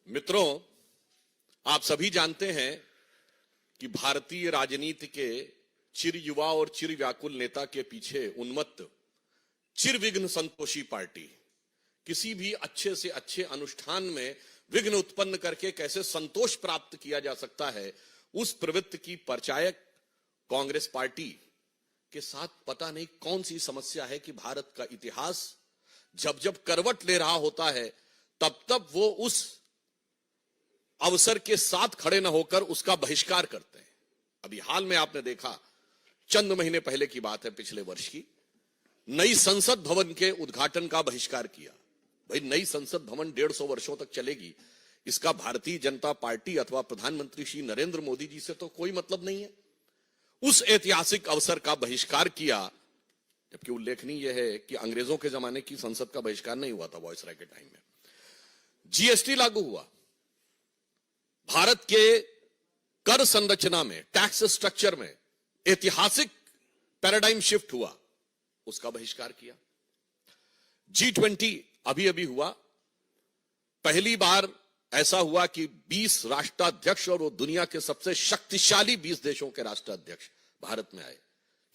मित्रों, आप सभी जानते हैं कि भारतीय राजनीति के चिर युवा और चिर व्याकुल नेता के पीछे उन्मत्त चिरविघ्न संतोषी पार्टी किसी भी अच्छे से अच्छे अनुष्ठान में विघ्न उत्पन्न करके कैसे संतोष प्राप्त किया जा सकता है, उस प्रवृत्ति की परिचायक कांग्रेस पार्टी के साथ पता नहीं कौन सी समस्या है कि भारत का इतिहास जब जब करवट ले रहा होता है तब तब वो उस अवसर के साथ खड़े न होकर उसका बहिष्कार करते हैं। अभी हाल में आपने देखा, चंद महीने पहले की बात है, पिछले वर्ष की, नई संसद भवन के उद्घाटन का बहिष्कार किया। भाई, नई संसद भवन 150 वर्षों तक चलेगी, इसका भारतीय जनता पार्टी अथवा प्रधानमंत्री श्री नरेंद्र मोदी जी से तो कोई मतलब नहीं है। उस ऐतिहासिक अवसर का बहिष्कार किया, जबकि उल्लेखनीय यह है कि अंग्रेजों के जमाने की संसद का बहिष्कार नहीं हुआ था वॉइसराय के टाइम में। जीएसटी लागू हुआ, भारत के कर संरचना में, टैक्स स्ट्रक्चर में ऐतिहासिक पैराडाइम शिफ्ट हुआ, उसका बहिष्कार किया। G20 अभी अभी हुआ, पहली बार ऐसा हुआ कि 20 राष्ट्राध्यक्ष और वो दुनिया के सबसे शक्तिशाली 20 देशों के राष्ट्राध्यक्ष भारत में आए।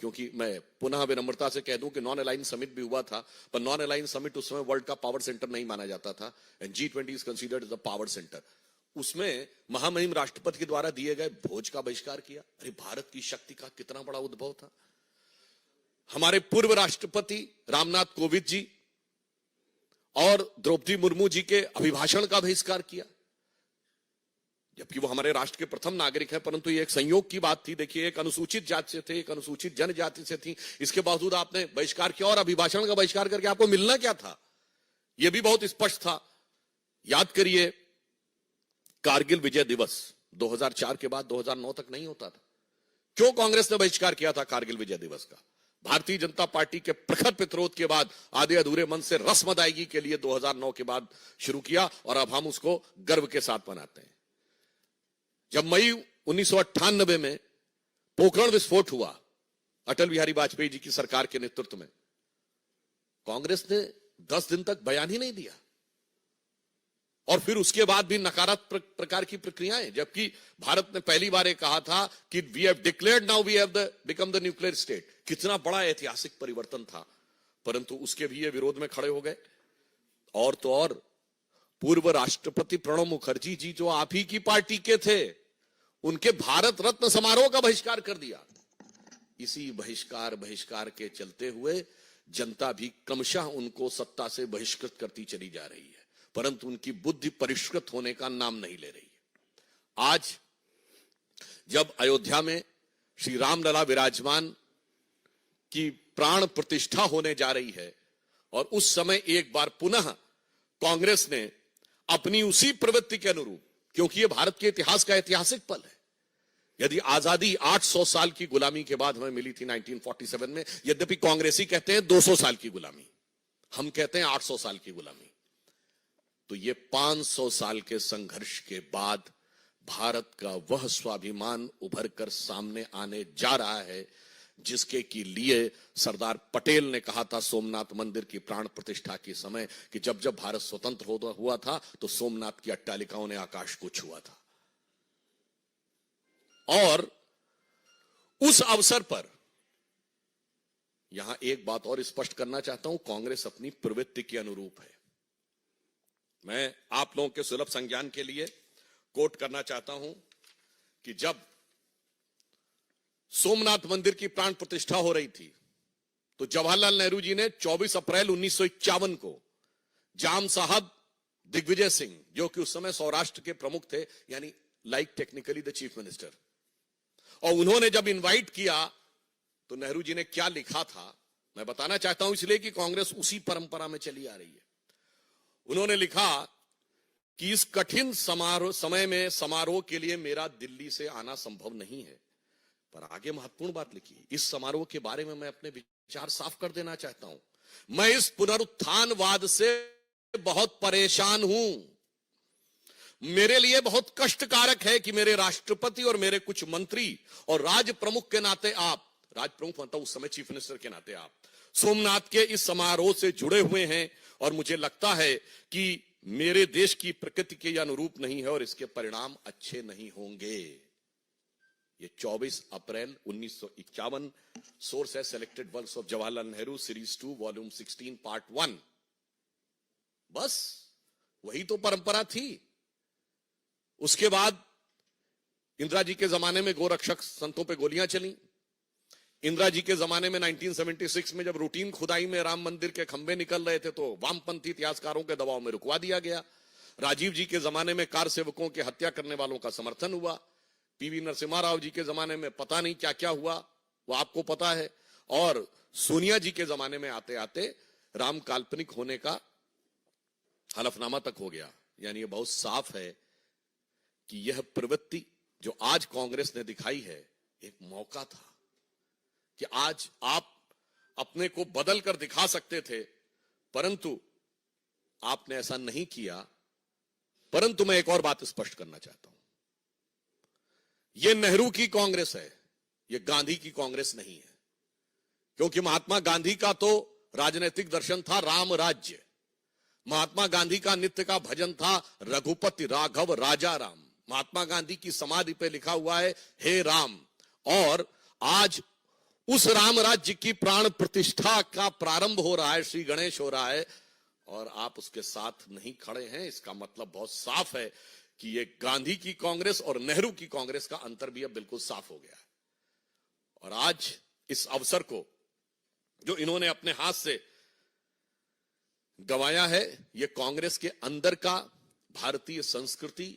क्योंकि मैं पुनः विनम्रता से कह दूं कि नॉन अलाइन समिट भी हुआ था, पर नॉन अलाइन समिट उस समय वर्ल्ड का पावर सेंटर नहीं माना जाता था, and G20 is considered as a power centre. उसमें महामहिम राष्ट्रपति के द्वारा दिए गए भोज का बहिष्कार किया। अरे, भारत की शक्ति का कितना बड़ा उद्भव था। हमारे पूर्व राष्ट्रपति रामनाथ कोविंद जी और द्रौपदी मुर्मू जी के अभिभाषण का बहिष्कार किया, जबकि वो हमारे राष्ट्र के प्रथम नागरिक हैं, परंतु ये एक संयोग की बात थी। देखिए, एक अनुसूचित जाति से थे, एक अनुसूचित जनजाति से थी, इसके बावजूद आपने बहिष्कार किया। और अभिभाषण का बहिष्कार करके आपको मिलना क्या था, यह भी बहुत स्पष्ट था। याद करिए, कारगिल विजय दिवस 2004 के बाद 2009 तक नहीं होता था। क्यों कांग्रेस ने बहिष्कार किया था कारगिल विजय दिवस का? भारतीय जनता पार्टी के प्रखर प्रतिरोध के बाद आधे अधूरे मन से रस्म अदायगी के लिए 2009 के बाद शुरू किया, और अब हम उसको गर्व के साथ मनाते हैं। जब मई 1998 में पोखरण विस्फोट हुआ अटल बिहारी वाजपेयी जी की सरकार के नेतृत्व में, कांग्रेस ने 10 दिन तक बयान ही नहीं दिया, और फिर उसके बाद भी नकारात्मक प्रकार की प्रक्रियाएं, जबकि भारत ने पहली बार ये कहा था कि we have declared now we have become the nuclear state. कितना बड़ा ऐतिहासिक परिवर्तन था, परंतु उसके भी ये विरोध में खड़े हो गए। और तो और, पूर्व राष्ट्रपति प्रणब मुखर्जी जी, जो आप ही की पार्टी के थे, उनके भारत रत्न समारोह का बहिष्कार कर दिया। इसी बहिष्कार के चलते हुए जनता भी क्रमशः उनको सत्ता से बहिष्कृत करती चली जा रही है, परंतु उनकी बुद्धि परिष्कृत होने का नाम नहीं ले रही है। आज जब अयोध्या में श्री रामलला विराजमान की प्राण प्रतिष्ठा होने जा रही है, और उस समय एक बार पुनः कांग्रेस ने अपनी उसी प्रवृत्ति के अनुरूप, क्योंकि यह भारत के इतिहास का ऐतिहासिक पल है। यदि आजादी 800 साल की गुलामी के बाद हमें मिली थी 1947 में, यद्यपि कांग्रेसी कहते हैं 200 साल की गुलामी, हम कहते हैं 800 साल की गुलामी, तो ये 500 साल के संघर्ष के बाद भारत का वह स्वाभिमान उभर कर सामने आने जा रहा है, जिसके के लिए सरदार पटेल ने कहा था सोमनाथ मंदिर की प्राण प्रतिष्ठा के समय कि जब जब भारत स्वतंत्र हुआ था तो सोमनाथ की अट्टालिकाओं ने आकाश को छुआ था। और उस अवसर पर यहां एक बात और स्पष्ट करना चाहता हूं, कांग्रेस अपनी प्रवृत्ति के अनुरूप है। मैं आप लोगों के सुलभ संज्ञान के लिए कोट करना चाहता हूं कि जब सोमनाथ मंदिर की प्राण प्रतिष्ठा हो रही थी, तो जवाहरलाल नेहरू जी ने 24 अप्रैल 1951 को जाम साहब दिग्विजय सिंह, जो कि उस समय सौराष्ट्र के प्रमुख थे, यानी like technically the chief minister, और उन्होंने जब इनवाइट किया तो नेहरू जी ने क्या लिखा था मैं बताना चाहता हूं, इसलिए कि कांग्रेस उसी परंपरा में चली आ रही है। उन्होंने लिखा कि इस कठिन समय में समारोह के लिए मेरा दिल्ली से आना संभव नहीं है, पर आगे महत्वपूर्ण बात लिखी, इस समारोह के बारे में मैं अपने विचार साफ कर देना चाहता हूं। मैं इस पुनरुत्थानवाद से बहुत परेशान हूं। मेरे लिए बहुत कष्टकारक है कि मेरे राष्ट्रपति और मेरे कुछ मंत्री और राज प्रमुख के नाते आप, राज प्रमुख मतलब उस समय चीफ मिनिस्टर के नाते आप, सोमनाथ के इस समारोह से जुड़े हुए हैं, और मुझे लगता है कि मेरे देश की प्रकृति के अनुरूप नहीं है और इसके परिणाम अच्छे नहीं होंगे। ये 24 अप्रैल 1951, सोर्स है selected works of Jawaharlal Nehru series 2 volume 16 part 1। बस वही तो परंपरा थी। उसके बाद इंदिरा जी के जमाने में गोरक्षक संतों पे गोलियां चली। इंदिरा जी के जमाने में 1976 में जब रूटीन खुदाई में राम मंदिर के खंभे निकल रहे थे तो वामपंथी इतिहासकारों के दबाव में रुकवा दिया गया। राजीव जी के जमाने में कार सेवकों की हत्या करने वालों का समर्थन हुआ। पीवी नरसिम्हा राव जी के जमाने में पता नहीं क्या क्या हुआ, वो आपको पता है। और सोनिया जी के जमाने में आते आते राम काल्पनिक होने का हलफनामा तक हो गया। यानी ये बहुत साफ है कि यह प्रवृत्ति जो आज कांग्रेस ने दिखाई है एक मौका था कि आज आप अपने को बदल कर दिखा सकते थे, परंतु आपने ऐसा नहीं किया। परंतु मैं एक और बात स्पष्ट करना चाहता हूं, यह नेहरू की कांग्रेस है, यह गांधी की कांग्रेस नहीं है। क्योंकि महात्मा गांधी का तो राजनीतिक दर्शन था राम राज्य। महात्मा गांधी का नित्य का भजन था रघुपति राघव राजा राम। महात्मा गांधी की समाधि पे लिखा हुआ है हे राम। और आज उस राम राज्य की प्राण प्रतिष्ठा का प्रारंभ हो रहा है, श्री गणेश हो रहा है, और आप उसके साथ नहीं खड़े हैं। इसका मतलब बहुत साफ है कि ये गांधी की कांग्रेस और नेहरू की कांग्रेस का अंतर भी अब बिल्कुल साफ हो गया है। और आज इस अवसर को जो इन्होंने अपने हाथ से गंवाया है, ये कांग्रेस के अंदर का भारतीय संस्कृति,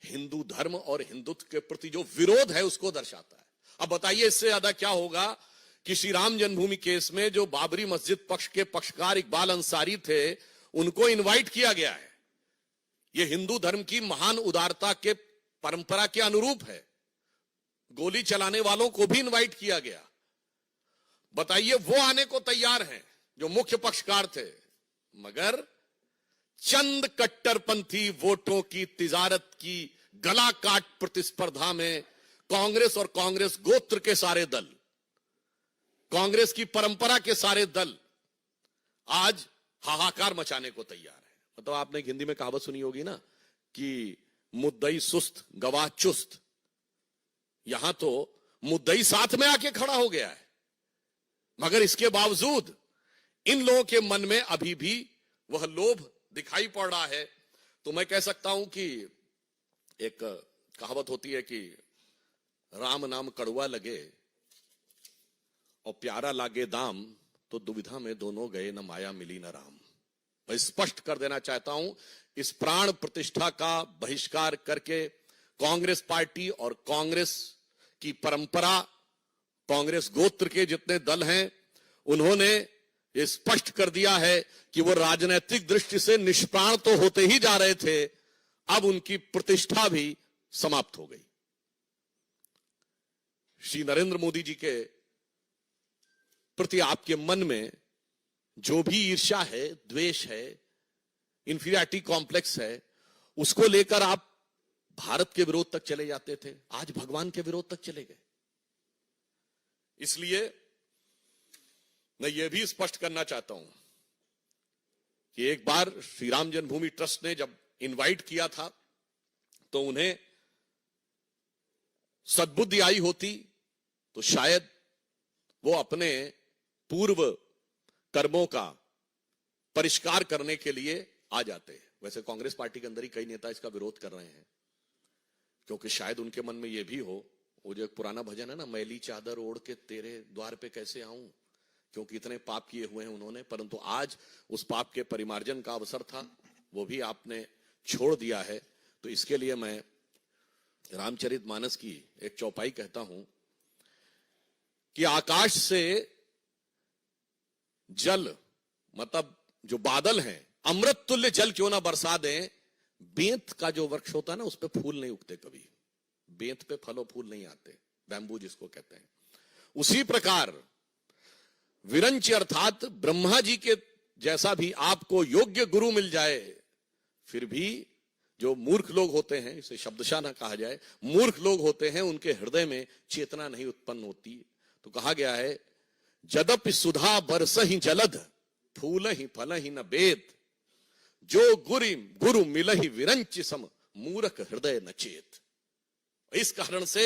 हिंदू धर्म और हिंदुत्व के प्रति जो विरोध है उसको दर्शाता है। अब बताइए इससे ज्यादा क्या होगा कि श्री राम जन्मभूमि केस में जो बाबरी मस्जिद पक्ष के पक्षकार इकबाल अंसारी थे, उनको इनवाइट किया गया है। यह हिंदू धर्म की महान उदारता के परंपरा के अनुरूप है। गोली चलाने वालों को भी इनवाइट किया गया। बताइए वो आने को तैयार हैं जो मुख्य पक्षकार थे, मगर चंद कट्टरपंथी वोटों की तिजारत की गला काट प्रतिस्पर्धा में कांग्रेस और कांग्रेस गोत्र के सारे दल, कांग्रेस की परंपरा के सारे दल आज हाहाकार मचाने को तैयार है। मतलब आपने हिंदी में कहावत सुनी होगी ना कि मुद्दई सुस्त गवाह चुस्त। यहां तो मुद्दई साथ में आके खड़ा हो गया है, मगर इसके बावजूद इन लोगों के मन में अभी भी वह लोभ दिखाई पड़ रहा है। तो मैं कह सकता हूं कि एक कहावत होती है कि राम नाम कड़वा लगे और प्यारा लागे दाम, तो दुविधा में दोनों गए न माया मिली न राम। मैं स्पष्ट कर देना चाहता हूं, इस प्राण प्रतिष्ठा का बहिष्कार करके कांग्रेस पार्टी और कांग्रेस की परंपरा, कांग्रेस गोत्र के जितने दल हैं, उन्होंने ये स्पष्ट कर दिया है कि वो राजनीतिक दृष्टि से निष्प्राण तो होते ही जा रहे थे, अब उनकी प्रतिष्ठा भी समाप्त हो गई। श्री नरेंद्र मोदी जी के प्रति आपके मन में जो भी ईर्ष्या है, द्वेष है, इंफीरियरिटी कॉम्प्लेक्स है, उसको लेकर आप भारत के विरोध तक चले जाते थे, आज भगवान के विरोध तक चले गए। इसलिए मैं यह भी स्पष्ट करना चाहता हूं कि एक बार श्री राम जन्मभूमि ट्रस्ट ने जब इनवाइट किया था तो उन्हें सद्बुद्धि आई होती तो शायद वो अपने पूर्व कर्मों का परिष्कार करने के लिए आ जाते। वैसे कांग्रेस पार्टी के अंदर ही कई नेता इसका विरोध कर रहे हैं, क्योंकि शायद उनके मन में यह भी हो, वो जो एक पुराना भजन है ना, मैली चादर ओढ़ के तेरे द्वार पे कैसे आऊं, क्योंकि इतने पाप किए हुए हैं उन्होंने। परंतु आज उस पाप के परिमार्जन का अवसर था, वो भी आपने छोड़ दिया है। तो इसके लिए मैं रामचरितमानस की एक चौपाई कहता हूं कि आकाश से जल, मतलब जो बादल हैं, अमृत तुल्य जल क्यों ना बरसा दें। बेंत का जो वृक्ष होता है ना, उस पे फूल नहीं उगते कभी, बेंत पे फल और फूल नहीं आते, बैम्बू जिसको कहते हैं। उसी प्रकार विरंच अर्थात ब्रह्मा जी के जैसा भी आपको योग्य गुरु मिल जाए, फिर भी जो मूर्ख लोग होते हैं, इसे शब्दशः ना कहा जाए, मूर्ख लोग होते हैं, उनके हृदय में चेतना नहीं उत्पन्न होती। तो कहा गया है जदपि सुधा बरस ही जलध, फूल ही फल ही न बेद, जो गुरु मिलहि विरंचि सम मूरख हृदय नचेत। इस कारण से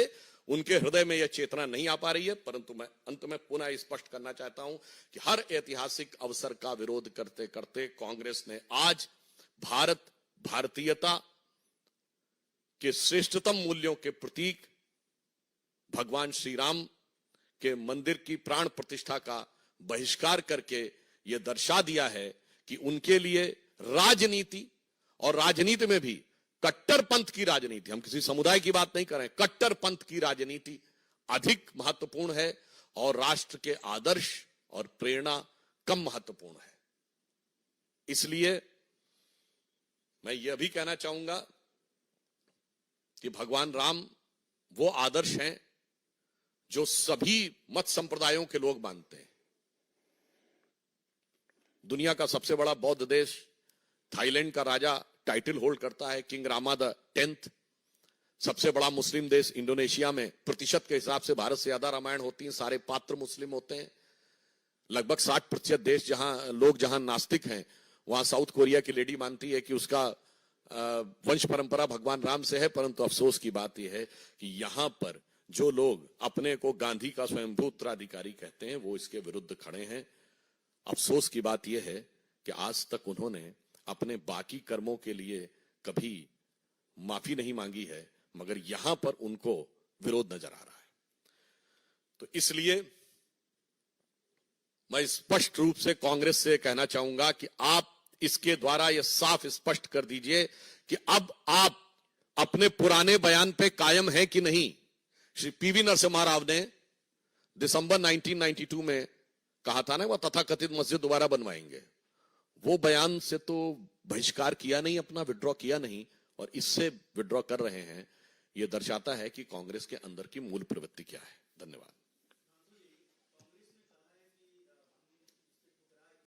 उनके हृदय में यह चेतना नहीं आ पा रही है। परंतु मैं अंत में पुनः स्पष्ट करना चाहता हूं कि हर ऐतिहासिक अवसर का विरोध करते करते कांग्रेस ने आज भारतीयता के श्रेष्ठतम मूल्यों के प्रतीक भगवान श्री राम के मंदिर की प्राण प्रतिष्ठा का बहिष्कार करके यह दर्शा दिया है कि उनके लिए राजनीति, और राजनीति में भी कट्टरपंथ की राजनीति, हम किसी समुदाय की बात नहीं कर रहे हैं, कट्टरपंथ की राजनीति अधिक महत्वपूर्ण है और राष्ट्र के आदर्श और प्रेरणा कम महत्वपूर्ण है। इसलिए मैं यह भी कहना चाहूंगा कि भगवान राम वो आदर्श हैं जो सभी मत संप्रदायों के लोग मानते हैं। दुनिया का सबसे बड़ा बौद्ध देश थाईलैंड का राजा टाइटल होल्ड करता है, किंग रामा द 10th। सबसे बड़ा मुस्लिम देश इंडोनेशिया में प्रतिशत के हिसाब से भारत से ज्यादा रामायण होती है, सारे पात्र मुस्लिम होते हैं। लगभग 60% देश जहां नास्तिक हैं, वहां साउथ कोरिया की लेडी मानती है कि उसका वंश परंपरा भगवान राम से है। परंतु अफसोस की बात यह है कि यहां पर जो लोग अपने को गांधी का स्वयंभू उत्तराधिकारी कहते हैं, वो इसके विरुद्ध खड़े हैं। अफसोस की बात यह है कि आज तक उन्होंने अपने बाकी कर्मों के लिए कभी माफी नहीं मांगी है, मगर यहां पर उनको विरोध नजर आ रहा है। तो इसलिए मैं स्पष्ट रूप से कांग्रेस से कहना चाहूंगा कि आप इसके द्वारा यह साफ स्पष्ट कर दीजिए कि अब आप अपने पुराने बयान पे कायम हैं कि नहीं। श्री पीवी नरसिम्हा राव ने दिसंबर 1992 में कहा था ना, वह तथाकथित मस्जिद दोबारा बनवाएंगे। वो बयान से तो बहिष्कार किया नहीं, अपना विड्रॉ किया नहीं, और इससे विड्रॉ कर रहे हैं। यह दर्शाता है कि कांग्रेस के अंदर की मूल प्रवृत्ति क्या है। धन्यवाद।